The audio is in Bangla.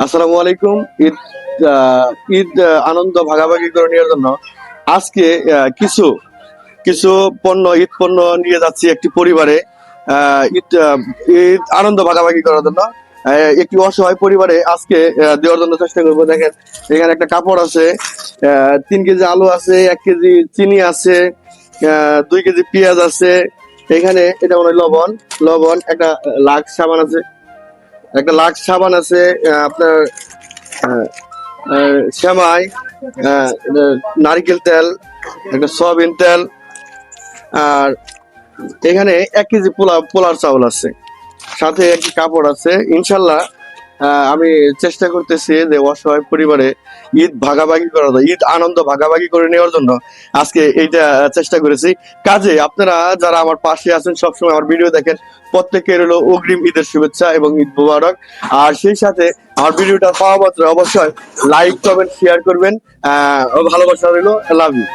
আসসালামু আলাইকুম। ঈদ আনন্দ ভাগাভাগি করে নেওয়ার জন্য আজকে কিছু কিছু ঈদ পণ্য নিয়ে যাচ্ছি একটি পরিবারে। ঈদ আনন্দ ভাগাভাগি করার জন্য একটি অসহায় পরিবারে আজকে দেওয়ার জন্য চেষ্টা করবো। দেখেন, এখানে একটা কাপড় আছে, 3 কেজি আলু আছে, 1 কেজি চিনি আছে, 2 কেজি পেঁয়াজ আছে। এখানে এটা মনে হয় লবণ, একটা লাক্স সাবান আছে, আপনার আহ, সেমাই, নারিকেল তেল, একটা সয়াবিন তেল, আর এখানে 1 কেজি পোলার চাউল আছে, সাথে একটি কাপড় আছে। ইনশাল্লাহ আমি চেষ্টা করতেছি যে অসহায় পরিবারে ঈদ ভাগাভাগি করা যায়, ঈদ আনন্দ ভাগাভাগি করে নেওয়ার জন্য আজকে এইটা চেষ্টা করেছি। কাজে আপনারা যারা আমার পাশে আছেন, সবসময় আমার ভিডিও দেখেন, প্রত্যেকের হলো অগ্রিম ঈদের শুভেচ্ছা এবং ঈদ মুবারক। আর সেই সাথে আমার ভিডিওটা পাওয়া মাত্র অবশ্যই লাইক, কমেন্ট, শেয়ার করবেন। ভালোবাসা রইল। Love you.